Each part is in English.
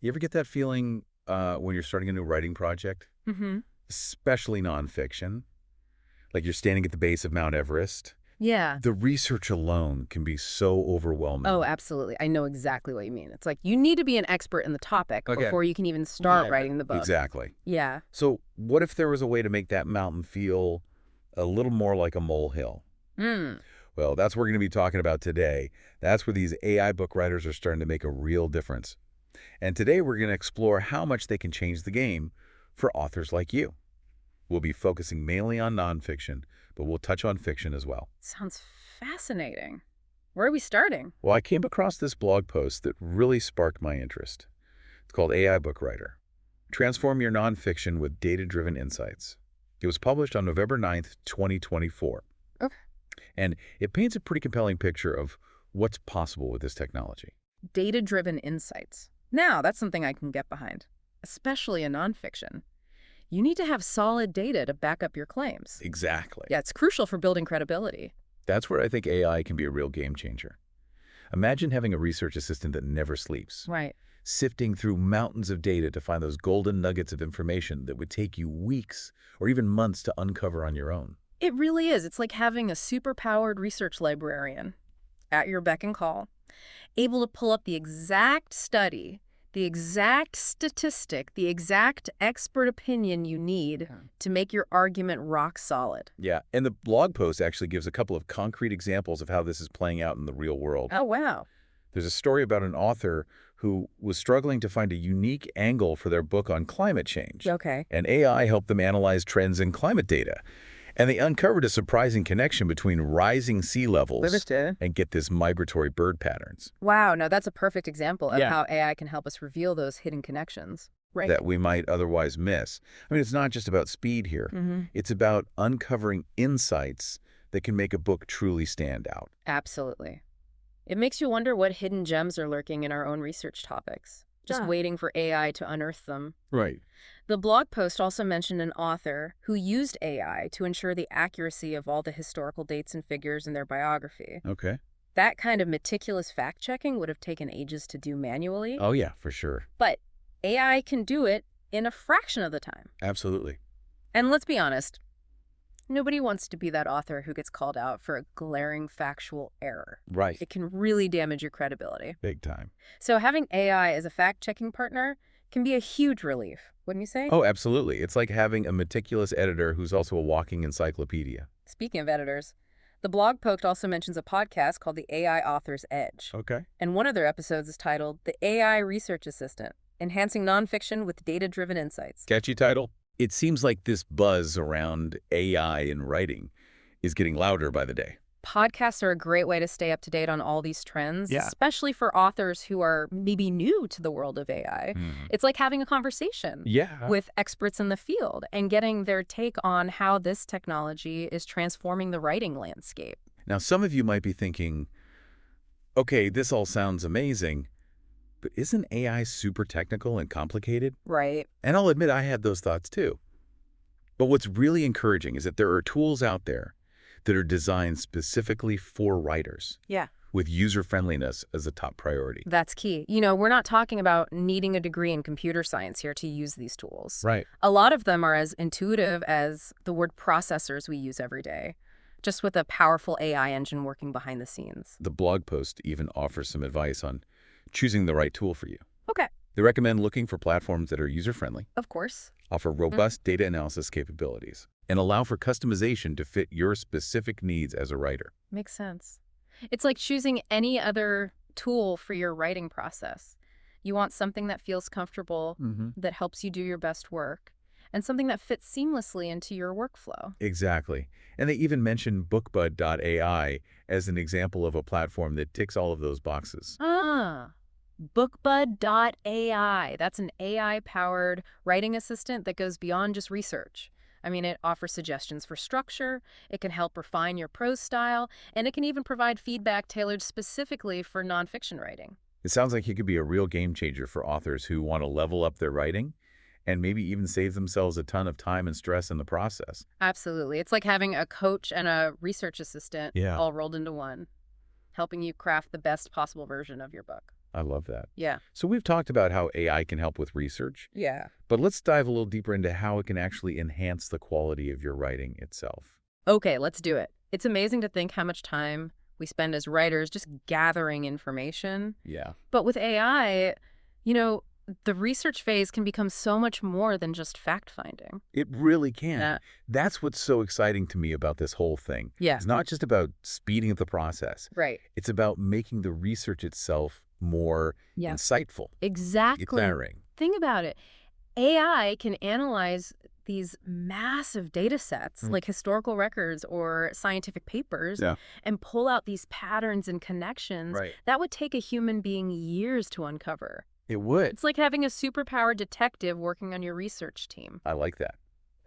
You ever get that feeling when you're starting a new writing project, Mm-hmm. especially nonfiction, like you're standing at the base of Mount Everest? Yeah. The research alone can be so Oh, overwhelming. absolutely. I know exactly what you mean. It's like you need to be an expert in the topic Okay. before you can even start writing the book. Exactly. Yeah. So what if there was a way to make that mountain feel a little more like a molehill? Mm. Well, that's what we're going to be talking about today. That's where these AI book writers are starting to make a real difference. And today we're going to explore how much they can change the game for authors like you. We'll be focusing mainly on nonfiction, but we'll touch on fiction as well. Sounds fascinating. Where are we starting? Well, I came across this blog post that really sparked my interest. It's called AI Book Writer. Transform your nonfiction with data-driven insights. It was published on November 9th, 2024. Okay. And it paints a pretty compelling picture of what's possible with this technology. Data-driven insights. Now, that's something I can get behind, especially in nonfiction. You need to have solid data to back up your claims. Exactly. Yeah, it's crucial for building credibility. That's where I think AI can be a real game changer. Imagine having a research assistant that never sleeps, Right. sifting through mountains of data to find those golden nuggets of information that would take you weeks or even months to uncover on your own. It really is. It's like having a super-powered research librarian at your beck and call, able to pull up the exact study, the exact statistic, the exact expert opinion you need to make your argument rock solid. Yeah, and the blog post actually gives a couple of concrete examples of how this is playing out in the real world. Oh, wow. There's a story about an author who was struggling to find a unique angle for their book on climate change. Okay. And AI helped them analyze trends in climate data. And they uncovered a surprising connection between rising sea levels and get this migratory bird patterns Wow, no, that's a perfect example of Yeah. how AI can help us reveal those hidden connections. Right. that we might otherwise miss. I mean, it's not just about speed here. It's about uncovering insights that can make a book truly stand out. Absolutely. It makes you wonder what hidden gems are lurking in our own research topics, just Yeah. waiting for AI to unearth them. Right. The blog post also mentioned an author who used AI to ensure the accuracy of all the historical dates and figures in their biography. Okay. That kind of meticulous fact-checking would have taken ages to do manually, Oh, yeah, for sure. but AI can do it in a fraction of the time. Absolutely. And let's be honest, nobody wants to be that author who gets called out for a glaring factual error. Right. It can really damage your credibility. Big time. So having AI as a fact-checking partner can be a huge relief, wouldn't you say? Oh, absolutely. It's like having a meticulous editor who's also a walking encyclopedia. Speaking of editors, the blog post also mentions a podcast called The AI Author's Edge. Okay. And one of their episodes is titled The AI Research Assistant, Enhancing Nonfiction with Data-Driven Insights. Catchy title. It seems like this buzz around AI in writing is getting louder by the day. Podcasts are a great way to stay up to date on all these trends, Yeah. especially for authors who are maybe new to the world of AI. It's like having a conversation Yeah. with experts in the field and getting their take on how this technology is transforming the writing landscape. Now, some of you might be thinking, okay, this all sounds amazing, but isn't AI super technical and complicated? Right. And I'll admit I had those thoughts too. But what's really encouraging is that there are tools out there that are designed specifically for writers, Yeah. with user-friendliness as a top priority. That's key. You know, we're not talking about needing a degree in computer science here to use these tools. Right. A lot of them are as intuitive as the word processors we use every day, just with a powerful AI engine working behind the scenes. The blog post even offers some advice on choosing the right tool for you. Okay. They recommend looking for platforms that are user-friendly, Of course. offer robust data analysis capabilities, and allow for customization to fit your specific needs as a writer. Makes sense. It's like choosing any other tool for your writing process. You want something that feels comfortable, that helps you do your best work, and something that fits seamlessly into your workflow. Exactly. And they even mention bookbud.ai as an example of a platform that ticks all of those boxes. Bookbud.ai. That's an AI-powered writing assistant that goes beyond just research. I mean, it offers suggestions for structure, it can help refine your prose style, and it can even provide feedback tailored specifically for nonfiction writing. It sounds like it could be a real game changer for authors who want to level up their writing and maybe even save themselves a ton of time and stress in the process. Absolutely. It's like having a coach and a research assistant Yeah. all rolled into one, helping you craft the best possible version of your book. I love that. Yeah. So we've talked about how AI can help with research, Yeah. but let's dive a little deeper into how it can actually enhance the quality of your writing itself. Okay, let's do it. It's amazing to think how much time we spend as writers just gathering information. Yeah. But with AI, you know, the research phase can become so much more than just fact-finding. It really can. Yeah. That's what's so exciting to me about this whole thing. Yeah. It's not just about speeding up the process. Right. It's about making the research itself more Yeah. insightful, Exactly. declaring. Think about it. AI can analyze these massive data sets, like historical records or scientific papers, Yeah. and pull out these patterns and connections Right. that would take a human being years to uncover. It would. It's like having a superpowered detective working on your research team. I like that.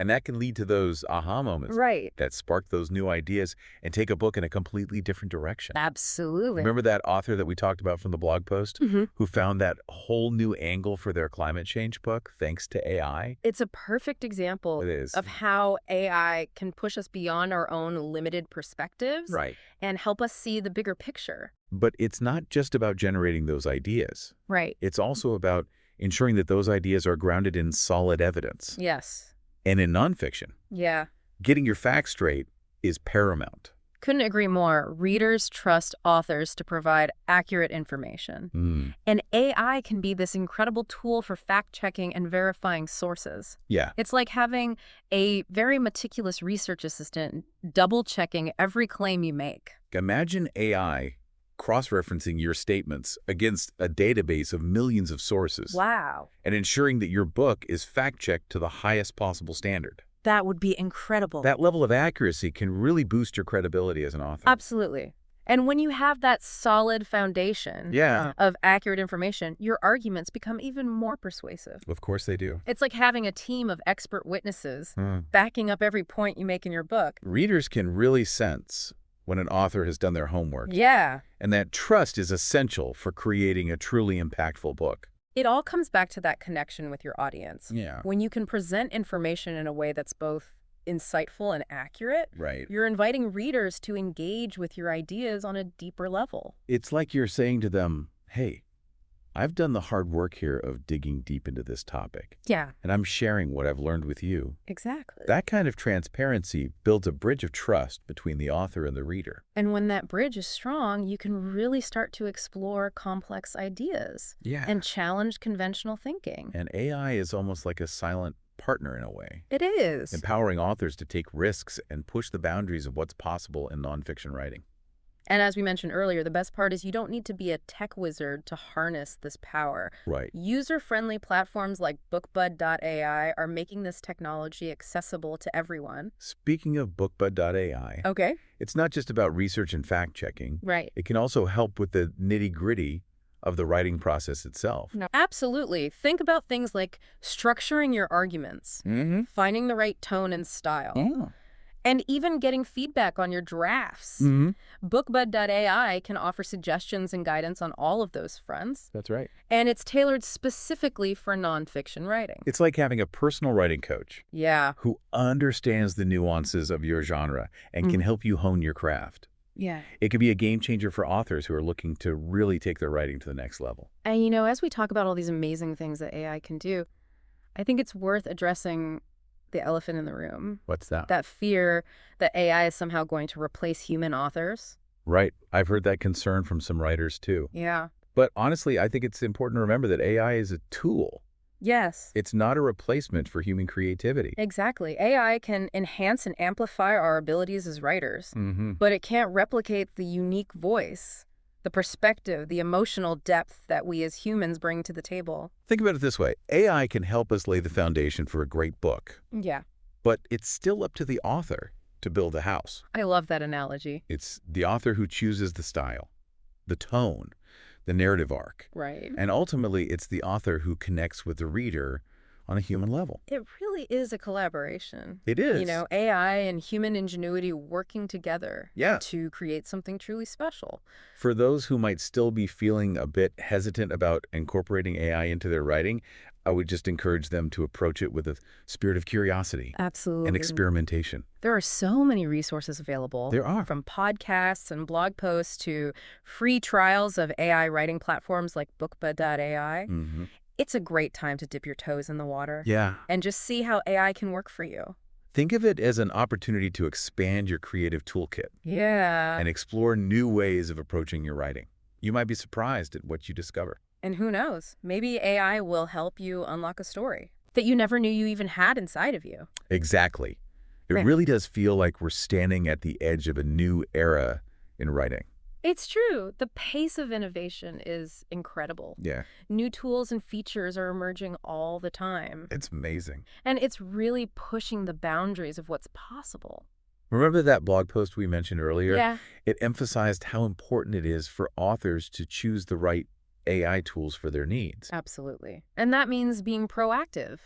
And that can lead to those aha moments Right. that spark those new ideas and take a book in a completely different direction. Absolutely. Remember that author that we talked about from the blog post Mhm. who found that whole new angle for their climate change book thanks to AI? It's a perfect example It is. of how AI can push us beyond our own limited perspectives Right. and help us see the bigger picture. But it's not just about generating those ideas. Right. It's also about ensuring that those ideas are grounded in solid evidence. Yes. And in nonfiction, Yeah. getting your facts straight is paramount. Couldn't agree more. Readers trust authors to provide accurate information. And AI can be this incredible tool for fact-checking and verifying sources. Yeah. It's like having a very meticulous research assistant double-checking every claim you make. Imagine AI cross-referencing your statements against a database of millions of sources Wow. and ensuring that your book is fact-checked to the highest possible standard. That would be incredible. That level of accuracy can really boost your credibility as an author. Absolutely. And when you have that solid foundation Yeah. of accurate information, your arguments become even more persuasive. Of course they do. It's like having a team of expert witnesses backing up every point you make in your book. Readers can really sense when an author has done their homework, Yeah. and that trust is essential for creating a truly impactful book. It all comes back to that connection with your audience. Yeah. When you can present information in a way that's both insightful and accurate, Right. you're inviting readers to engage with your ideas on a deeper level. It's like you're saying to them, hey, I've done the hard work here of digging deep into this topic, Yeah, and I'm sharing what I've learned with you. exactly. That kind of transparency builds a bridge of trust between the author and the reader. And when that bridge is strong, you can really start to explore complex ideas Yeah. and challenge conventional thinking. And AI is almost like a silent partner in a way, It is. empowering authors to take risks and push the boundaries of what's possible in nonfiction writing. And as we mentioned earlier, the best part is you don't need to be a tech wizard to harness this power. Right. User-friendly platforms like bookbud.ai are making this technology accessible to everyone. Speaking of bookbud.ai, Okay. it's not just about research and fact-checking. Right. It can also help with the nitty-gritty of the writing process itself. No. Absolutely. Think about things like structuring your arguments, Mm-hmm. finding the right tone and style, Yeah. and even getting feedback on your drafts. Mm-hmm. Bookbud.ai can offer suggestions and guidance on all of those fronts, That's right. and it's tailored specifically for nonfiction writing. It's like having a personal writing coach Yeah. who understands the nuances of your genre and can help you hone your craft. Yeah. It could be a game changer for authors who are looking to really take their writing to the next level. And, as we talk about all these amazing things that AI can do, I think it's worth addressing the elephant in the room. What's that? That fear that AI is somehow going to replace human authors. Right. I've heard that concern from some writers too. Yeah. But honestly, I think it's important to remember that AI is a tool. Yes. It's not a replacement for human creativity. Exactly. AI can enhance and amplify our abilities as writers, Mm-hmm. but it can't replicate the unique voice, the perspective, the emotional depth that we as humans bring to the table. Think about it this way. AI can help us lay the foundation for a great book, Yeah. but it's still up to the author to build a house. I love that analogy. It's the author who chooses the style, the tone, the narrative arc. Right. And ultimately, it's the author who connects with the reader on a human level. It really is a collaboration. It is. AI and human ingenuity working together Yeah. to create something truly special. For those who might still be feeling a bit hesitant about incorporating AI into their writing, I would just encourage them to approach it with a spirit of curiosity and Absolutely. experimentation. There are so many resources available, There are. from podcasts and blog posts to free trials of AI writing platforms like bookbud.ai. Hmm. It's a great time to dip your toes in the water Yeah. and just see how AI can work for you. Think of it as an opportunity to expand your creative toolkit Yeah. and explore new ways of approaching your writing. You might be surprised at what you discover. And who knows, maybe AI will help you unlock a story that you never knew you even had inside of you. Exactly. It Right. really does feel like we're standing at the edge of a new era in writing. It's true. The pace of innovation is incredible. Yeah, New tools and features are emerging all the time. it's amazing. And it's really pushing the boundaries of what's possible. Remember that blog post we mentioned earlier? Yeah, It emphasized how important it is for authors to choose the right AI tools for their needs. absolutely. And that means being proactive,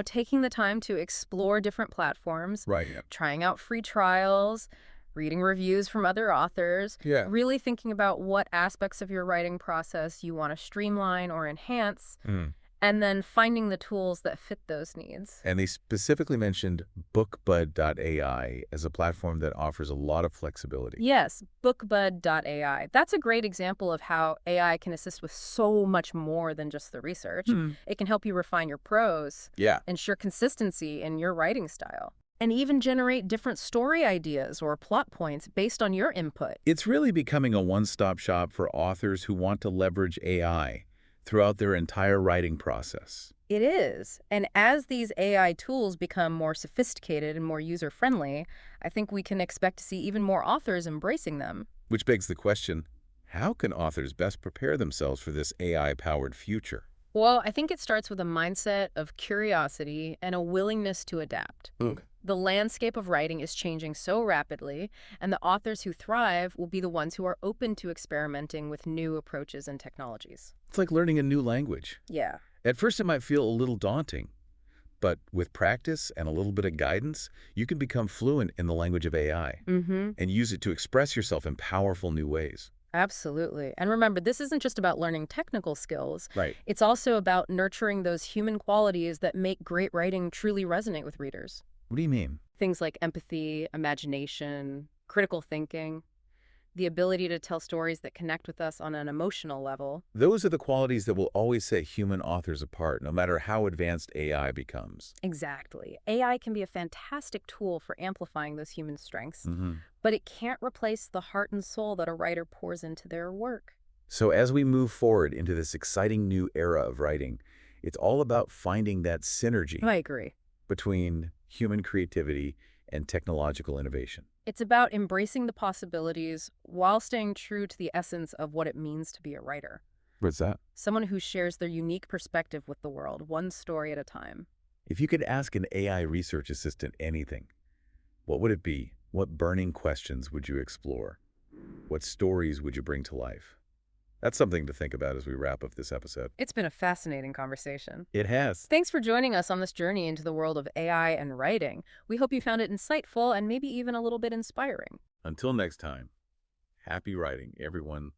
taking the time to explore different platforms, Right. Yeah. trying out free trials, reading reviews from other authors, Yeah. really thinking about what aspects of your writing process you want to streamline or enhance, Mm. and then finding the tools that fit those needs. And they specifically mentioned bookbud.ai as a platform that offers a lot of flexibility. Yes, bookbud.ai. That's a great example of how AI can assist with so much more than just the research. Hmm. It can help you refine your prose, Yeah. ensure consistency in your writing style, and even generate different story ideas or plot points based on your input. It's really becoming a one-stop shop for authors who want to leverage AI throughout their entire writing process. It is. And as these AI tools become more sophisticated and more user-friendly, I think we can expect to see even more authors embracing them. Which begs the question, how can authors best prepare themselves for this AI-powered future? Well, I think it starts with a mindset of curiosity and a willingness to adapt. Mm. The landscape of writing is changing so rapidly, and the authors who thrive will be the ones who are open to experimenting with new approaches and technologies. It's like learning a new language. Yeah. At first, it might feel a little daunting, but with practice and a little bit of guidance, you can become fluent in the language of AI Mm-hmm. and use it to express yourself in powerful new ways. Absolutely. And remember, this isn't just about learning technical skills. Right. It's also about nurturing those human qualities that make great writing truly resonate with readers. What do you mean? Things like empathy, imagination, critical thinking, the ability to tell stories that connect with us on an emotional level. Those are the qualities that will always set human authors apart, no matter how advanced AI becomes. Exactly. AI can be a fantastic tool for amplifying those human strengths, Hmm. but it can't replace the heart and soul that a writer pours into their work. So as we move forward into this exciting new era of writing, it's all about finding that synergy I agree. between human creativity and technological innovation. It's about embracing the possibilities while staying true to the essence of what it means to be a writer. What's that? Someone who shares their unique perspective with the world, one story at a time. If you could ask an AI research assistant anything, what would it be? What burning questions would you explore? What stories would you bring to life? That's something to think about as we wrap up this episode. It's been a fascinating conversation. It has. Thanks for joining us on this journey into the world of AI and writing. We hope you found it insightful and maybe even a little bit inspiring. Until next time, happy writing, everyone.